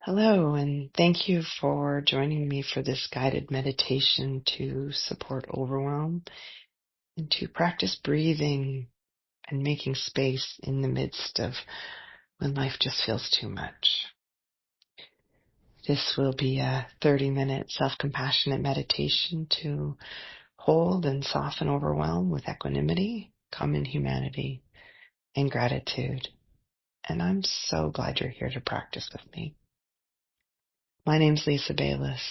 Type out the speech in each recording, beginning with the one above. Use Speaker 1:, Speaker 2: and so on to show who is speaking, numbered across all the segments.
Speaker 1: Hello, and thank you for joining me for this guided meditation to support overwhelm and to practice breathing and making space in the midst of when life just feels too much. This will be a 30-minute self-compassionate meditation to hold and soften overwhelm with equanimity, common humanity, and gratitude. And I'm so glad you're here to practice with me. My name's Lisa Baylis,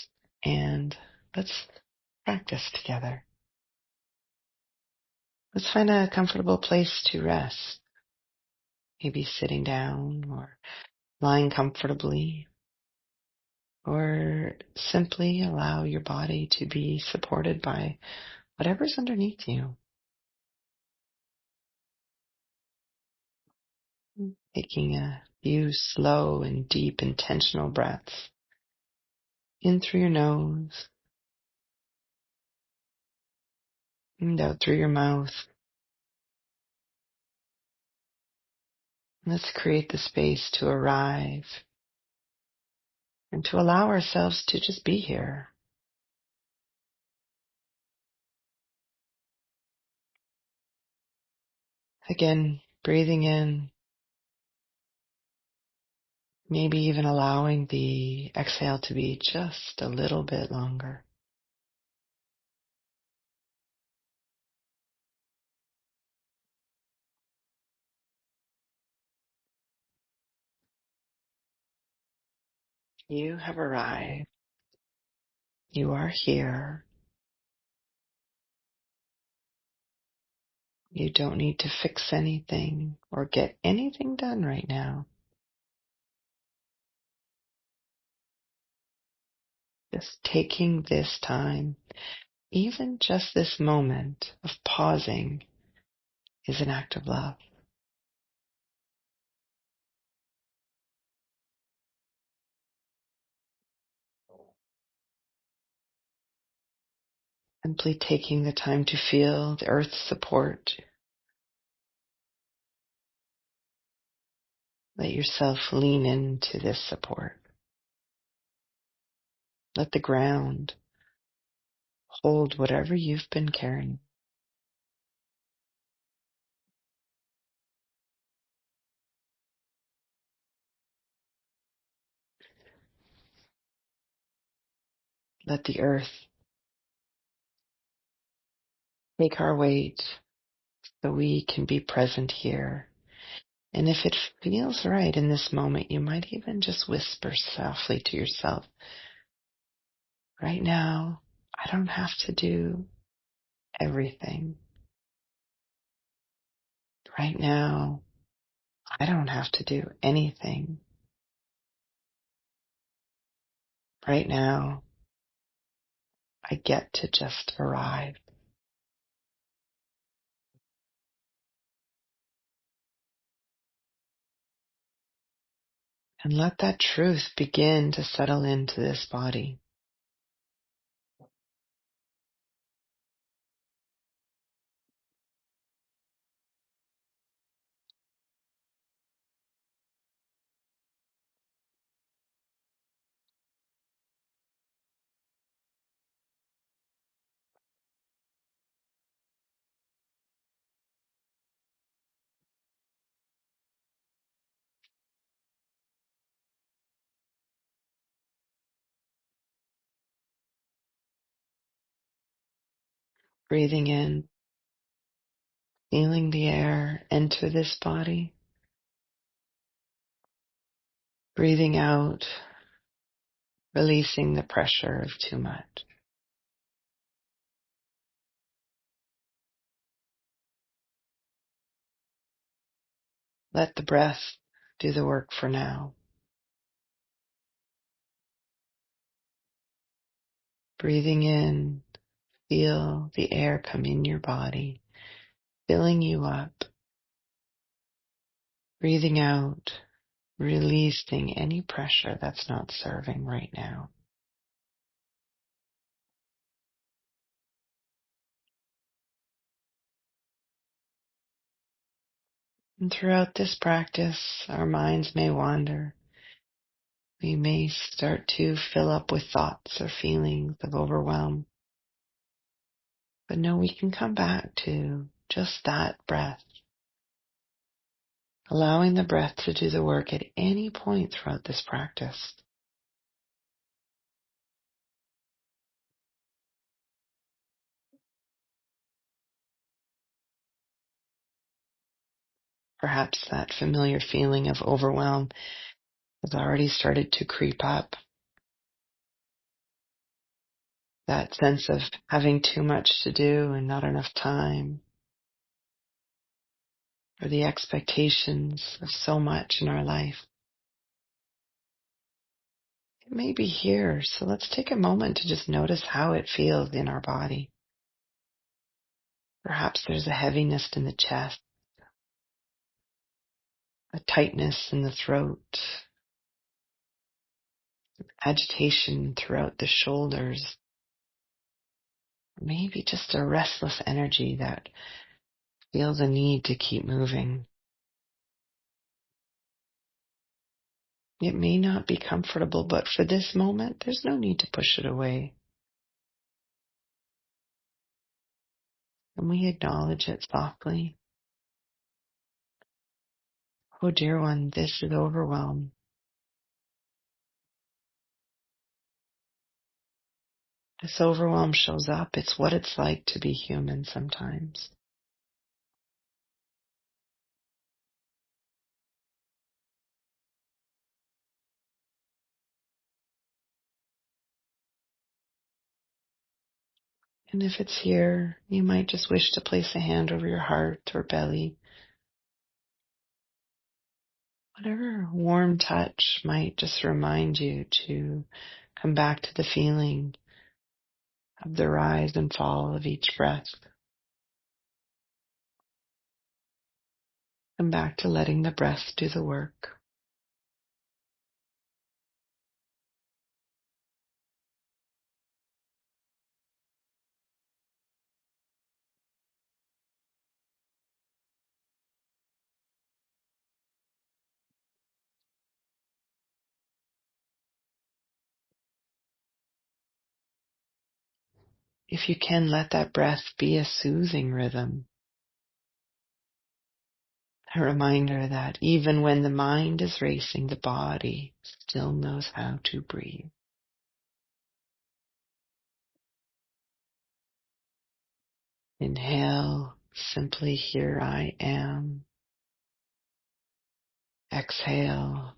Speaker 1: and let's practice together. Let's find a comfortable place to rest, maybe sitting down or lying comfortably, or simply allow your body to be supported by whatever's underneath you. Taking a few slow and deep intentional breaths in through your nose and out through your mouth. Let's create the space to arrive and to allow ourselves to just be here. Again, breathing in, maybe even allowing the exhale to be just a little bit longer. You have arrived. You are here. You don't need to fix anything or get anything done right now. Just taking this time, even just this moment of pausing, is an act of love. Simply taking the time to feel the earth's support. Let yourself lean into this support. Let the ground hold whatever you've been carrying. Let the earth take our weight so we can be present here. And if it feels right in this moment, you might even just whisper softly to yourself, right now, I don't have to do everything. Right now, I don't have to do anything. Right now, I get to just arrive. And let that truth begin to settle into this body. Breathing in, feeling the air enter this body. Breathing out, releasing the pressure of too much. Let the breath do the work for now. Breathing in, feel the air come in your body, filling you up. Breathing out, releasing any pressure that's not serving right now. And throughout this practice, our minds may wander. We may start to fill up with thoughts or feelings of overwhelm, but no, we can come back to just that breath, allowing the breath to do the work at any point throughout this practice. Perhaps that familiar feeling of overwhelm has already started to creep up. That sense of having too much to do and not enough time, or the expectations of so much in our life. It may be here, so let's take a moment to just notice how it feels in our body. Perhaps there's a heaviness in the chest, a tightness in the throat, agitation throughout the shoulders, maybe just a restless energy that feels a need to keep moving. It may not be comfortable, but for this moment, there's no need to push it away. And we acknowledge it softly. Oh, dear one, this is overwhelm. This overwhelm shows up. It's what it's like to be human sometimes. And if it's here, you might just wish to place a hand over your heart or belly. Whatever warm touch might just remind you to come back to the feeling of the rise and fall of each breath. Come back to letting the breath do the work. If you can, let that breath be a soothing rhythm, a reminder that even when the mind is racing, the body still knows how to breathe. Inhale, simply here I am. Exhale,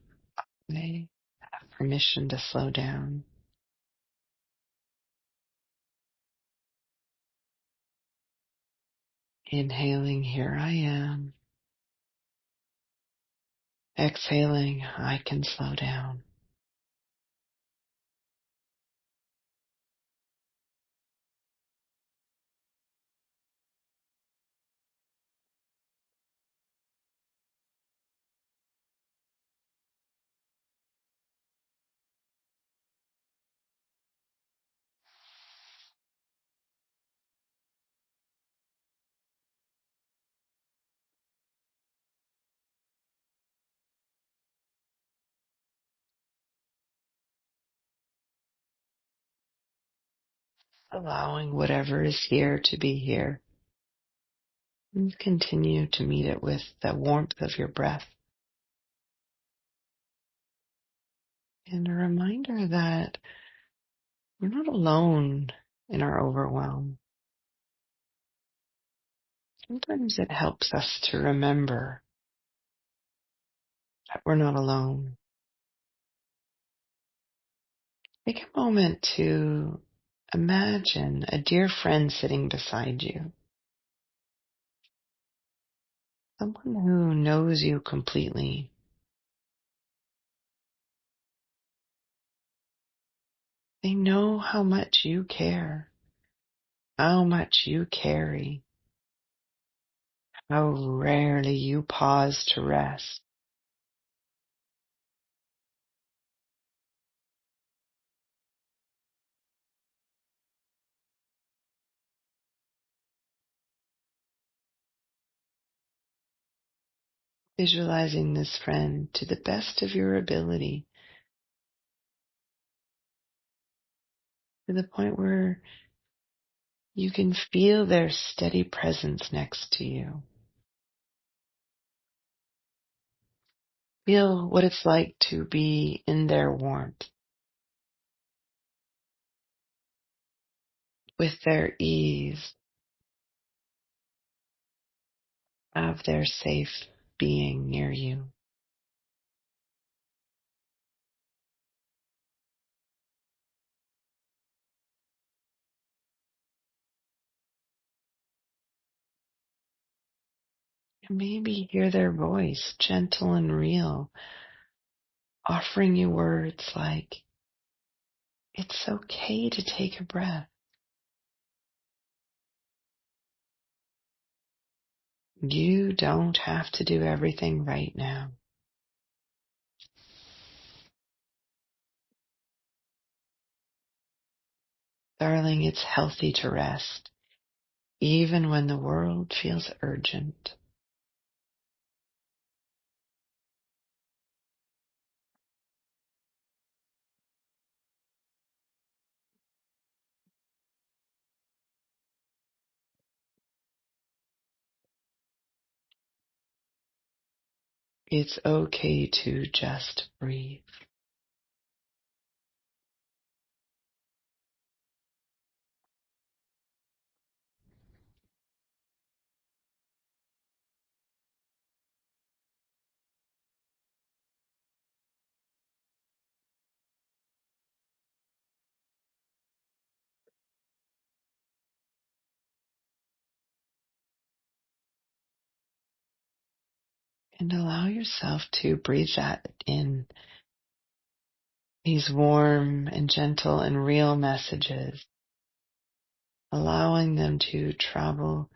Speaker 1: I have permission to slow down. Inhaling, here I am. Exhaling, I can slow down. Allowing whatever is here to be here. And continue to meet it with the warmth of your breath. And a reminder that we're not alone in our overwhelm. Sometimes it helps us to remember that we're not alone. Take a moment to imagine a dear friend sitting beside you, someone who knows you completely. They know how much you care, how much you carry, how rarely you pause to rest. Visualizing this friend to the best of your ability, to the point where you can feel their steady presence next to you. Feel what it's like to be in their warmth, with their ease, of their safe being near you. And maybe hear their voice, gentle and real, offering you words like, "It's okay to take a breath. You don't have to do everything right now. Darling, it's healthy to rest, even when the world feels urgent." It's okay to just breathe. And allow yourself to breathe that in, these warm and gentle and real messages, allowing them to travel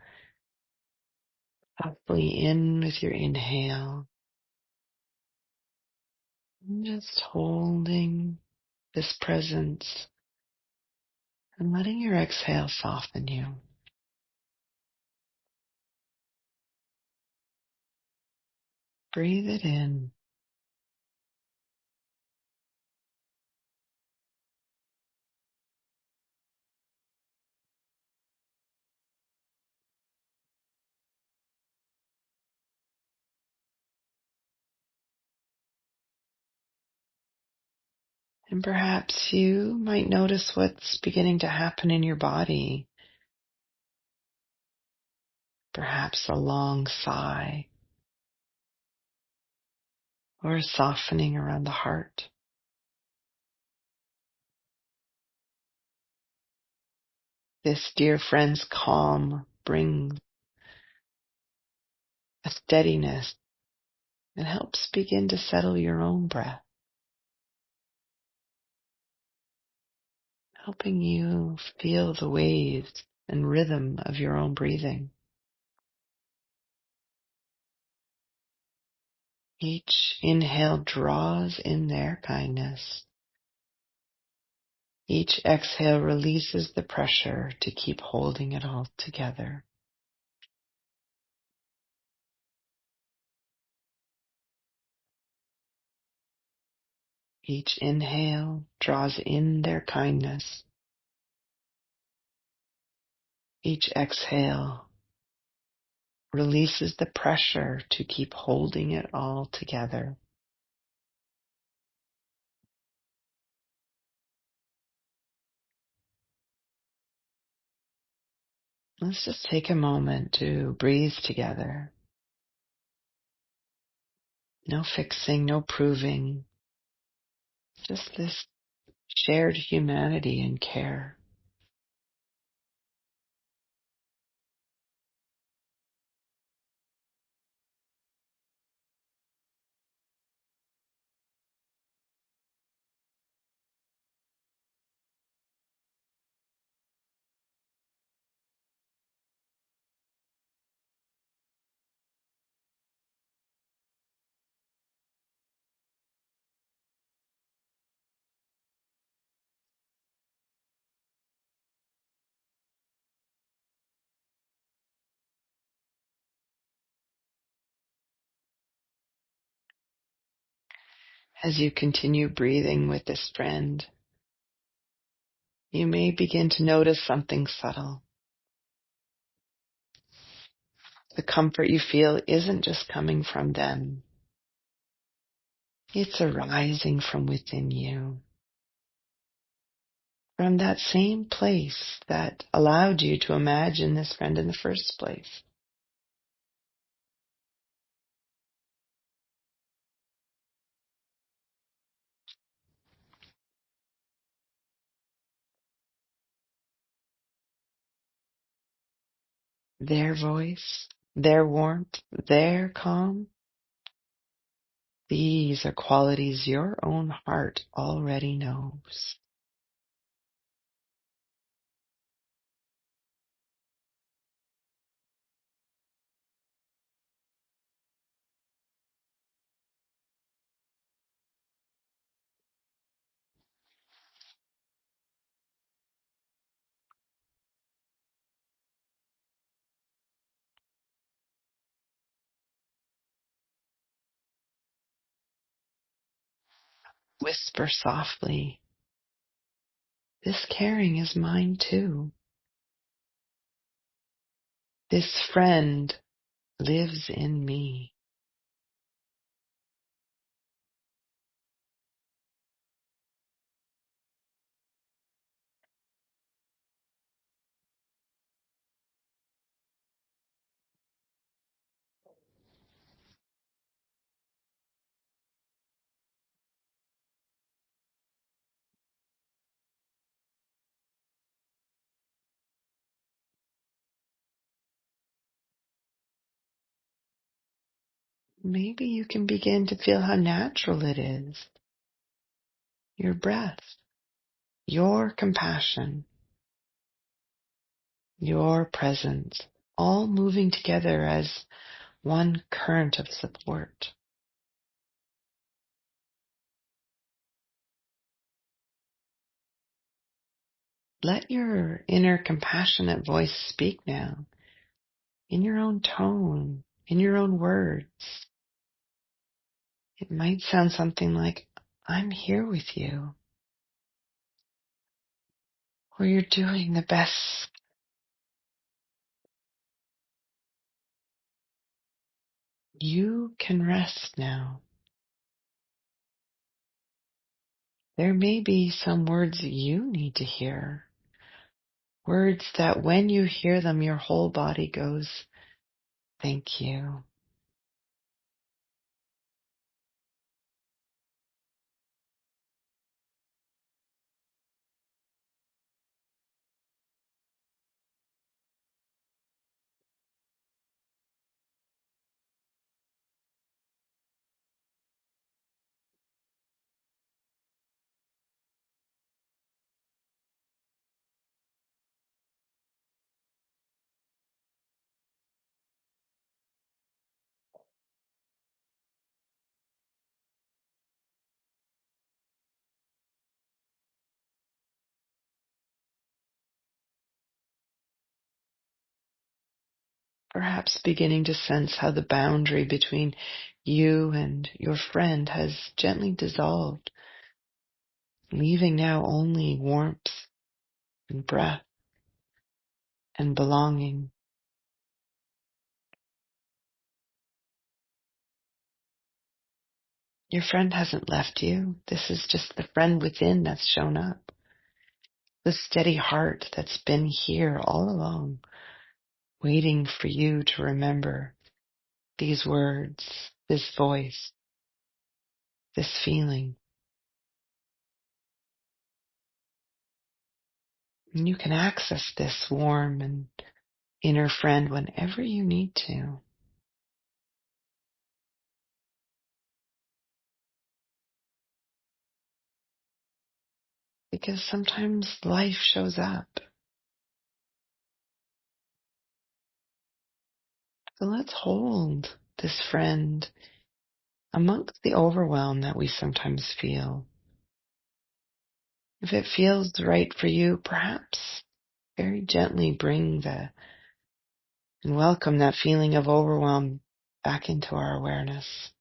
Speaker 1: softly in with your inhale, and just holding this presence and letting your exhale soften you. Breathe it in. And perhaps you might notice what's beginning to happen in your body. Perhaps a long sigh or a softening around the heart. This dear friend's calm brings a steadiness and helps begin to settle your own breath, helping you feel the waves and rhythm of your own breathing. Each inhale draws in their kindness. Each exhale releases the pressure to keep holding it all together. Each inhale draws in their kindness. Each exhale releases the pressure to keep holding it all together. Let's just take a moment to breathe together. No fixing, no proving, just this shared humanity and care. As you continue breathing with this friend, you may begin to notice something subtle. The comfort you feel isn't just coming from them. It's arising from within you. From that same place that allowed you to imagine this friend in the first place. Their voice, their warmth, their calm. These are qualities your own heart already knows. Whisper softly, this caring is mine too. This friend lives in me. Maybe you can begin to feel how natural it is. Your breath, your compassion, your presence, all moving together as one current of support. Let your inner compassionate voice speak now, in your own tone, in your own words. It might sound something like, I'm here with you, or you're doing the best. You can rest now. There may be some words you need to hear, words that when you hear them, your whole body goes, thank you. Perhaps beginning to sense how the boundary between you and your friend has gently dissolved, leaving now only warmth and breath and belonging. Your friend hasn't left you. This is just the friend within that's shown up. The steady heart that's been here all along, waiting for you to remember these words, this voice, this feeling. And you can access this warm and inner friend whenever you need to. Because sometimes life shows up. So let's hold this friend amongst the overwhelm that we sometimes feel. If it feels right for you, perhaps very gently bring and welcome that feeling of overwhelm back into our awareness.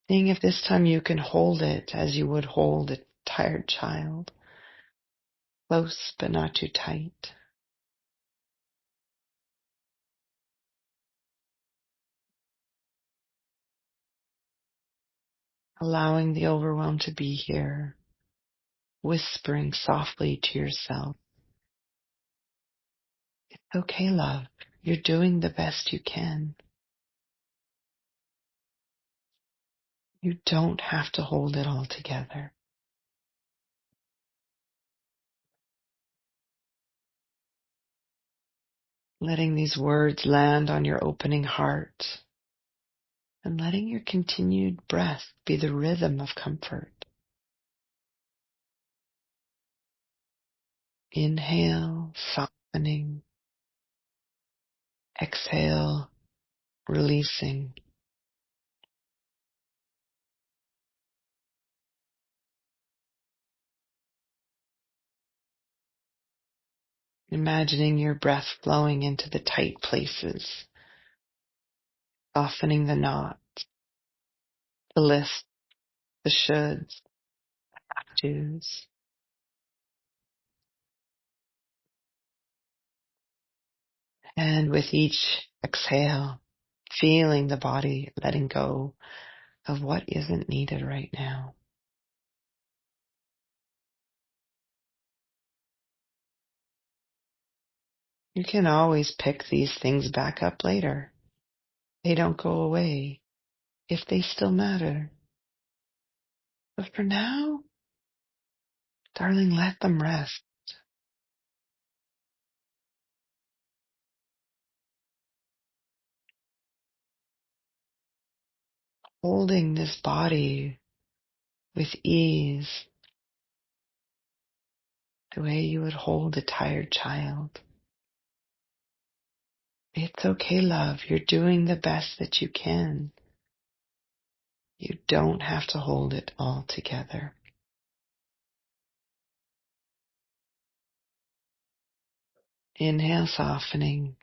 Speaker 1: Seeing if this time you can hold it as you would hold a tired child, close but not too tight. Allowing the overwhelm to be here, whispering softly to yourself, "It's okay, love. You're doing the best you can. You don't have to hold it all together." Letting these words land on your opening heart and letting your continued breath be the rhythm of comfort. Inhale, softening. Exhale, releasing. Imagining your breath flowing into the tight places, softening the knot, the lists, the shoulds, do's. And with each exhale, feeling the body letting go of what isn't needed right now. You can always pick these things back up later. They don't go away if they still matter. But for now, darling, let them rest. Holding this body with ease, the way you would hold a tired child. It's okay, love. You're doing the best that you can. You don't have to hold it all together. Inhale, softening.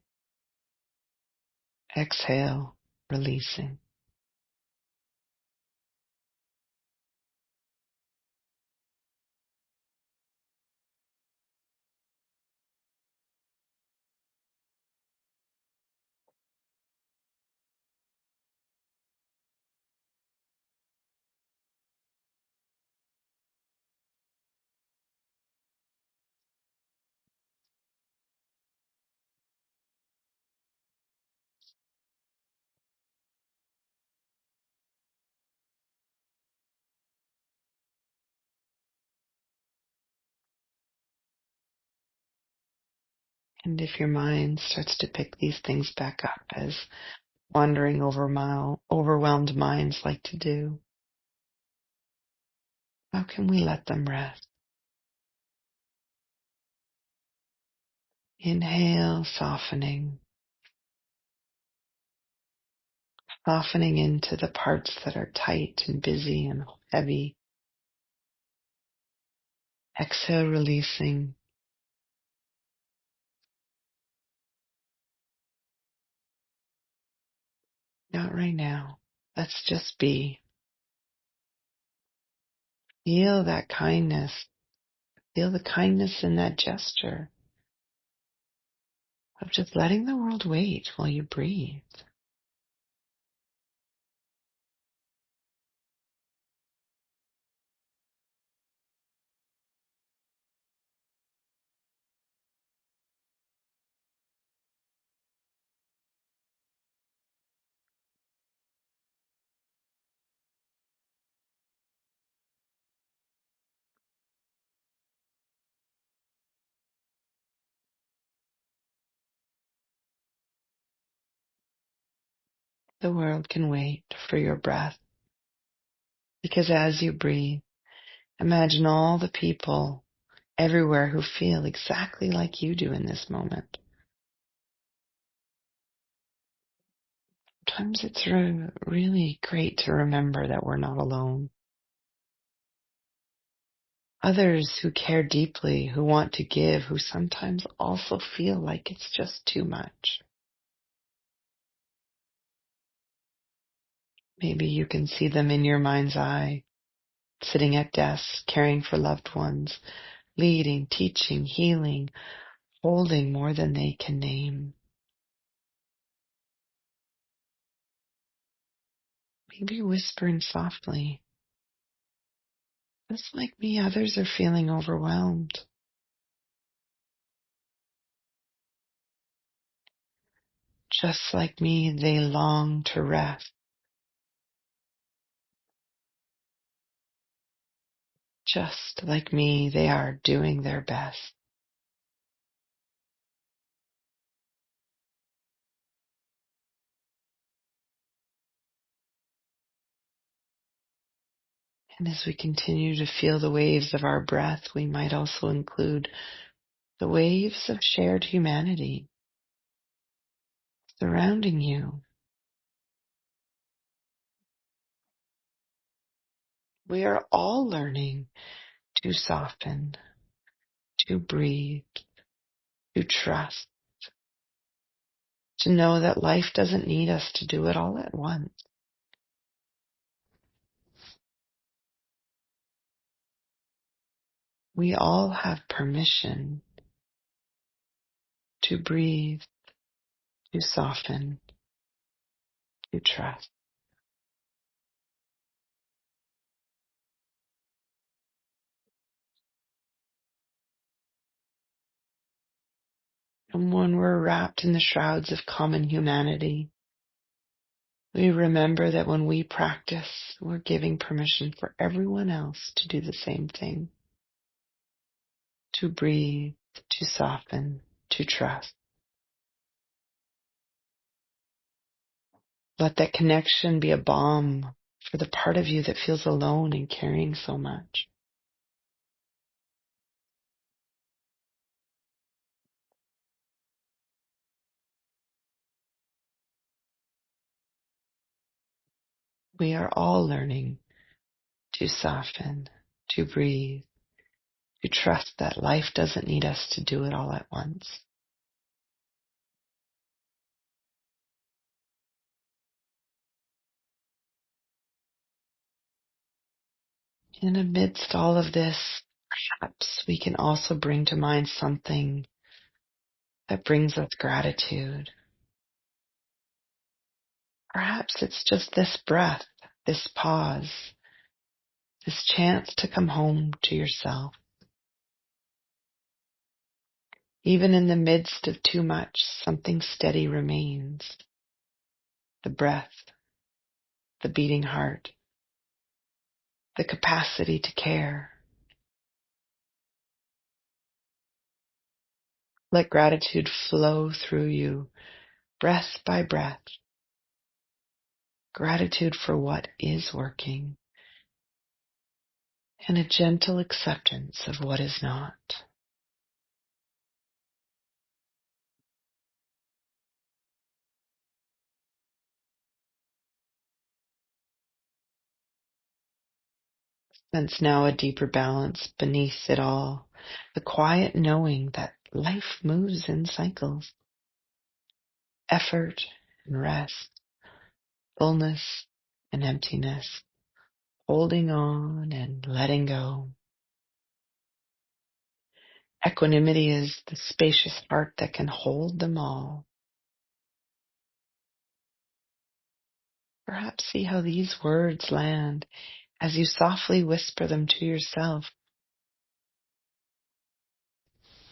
Speaker 1: Exhale, releasing. And if your mind starts to pick these things back up, as wandering overwhelmed minds like to do, how can we let them rest? Inhale, softening. Softening into the parts that are tight and busy and heavy. Exhale, releasing. Not right now. Let's just be. Feel that kindness. Feel the kindness in that gesture of just letting the world wait while you breathe. The world can wait for your breath, because as you breathe, imagine all the people everywhere who feel exactly like you do in this moment. Sometimes it's really great to remember that we're not alone. Others who care deeply, who want to give, who sometimes also feel like it's just too much. Maybe you can see them in your mind's eye, sitting at desks, caring for loved ones, leading, teaching, healing, holding more than they can name. Maybe whispering softly, just like me, others are feeling overwhelmed. Just like me, they long to rest. Just like me, they are doing their best. And as we continue to feel the waves of our breath, we might also include the waves of shared humanity surrounding you. We are all learning to soften, to breathe, to trust, to know that life doesn't need us to do it all at once. We all have permission to breathe, to soften, to trust. And when we're wrapped in the shrouds of common humanity, we remember that when we practice, we're giving permission for everyone else to do the same thing, to breathe, to soften, to trust. Let that connection be a balm for the part of you that feels alone and carrying so much. We are all learning to soften, to breathe, to trust that life doesn't need us to do it all at once. And amidst all of this, perhaps we can also bring to mind something that brings us gratitude. Perhaps it's just this breath, this pause, this chance to come home to yourself. Even in the midst of too much, something steady remains. The breath, the beating heart, the capacity to care. Let gratitude flow through you, breath by breath. Gratitude for what is working, and a gentle acceptance of what is not. Sense now a deeper balance beneath it all, the quiet knowing that life moves in cycles, effort and rest, fullness and emptiness, holding on and letting go. Equanimity is the spacious heart that can hold them all. Perhaps see how these words land as you softly whisper them to yourself.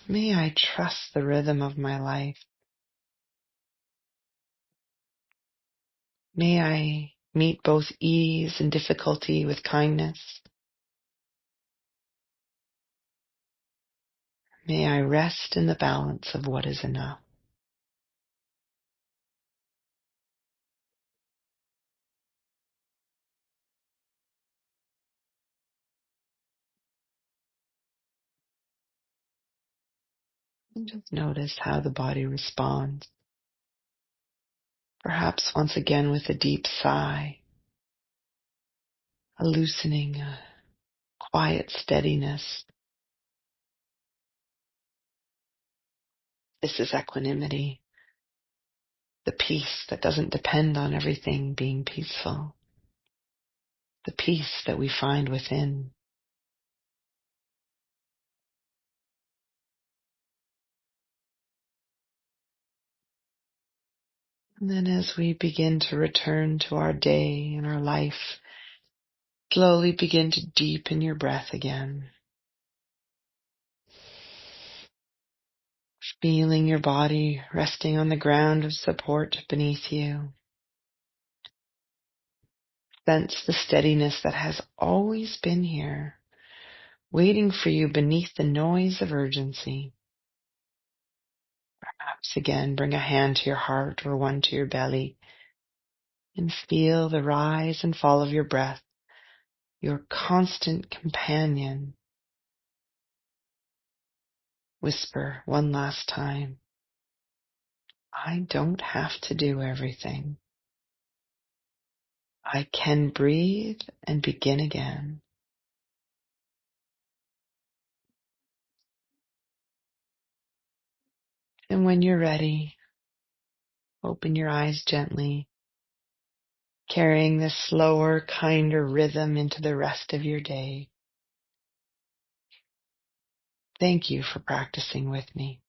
Speaker 1: May I trust the rhythm of my life. May I meet both ease and difficulty with kindness. May I rest in the balance of what is enough. And just notice how the body responds. Perhaps once again with a deep sigh, a loosening, a quiet steadiness. This is equanimity, the peace that doesn't depend on everything being peaceful. the peace that we find within. And then as we begin to return to our day and our life, slowly begin to deepen your breath again. Feeling your body resting on the ground of support beneath you. Sense the steadiness that has always been here, waiting for you beneath the noise of urgency. Perhaps again, bring a hand to your heart or one to your belly and feel the rise and fall of your breath, your constant companion. Whisper one last time, I don't have to do everything. I can breathe and begin again. And when you're ready, open your eyes gently, carrying this slower, kinder rhythm into the rest of your day. Thank you for practicing with me.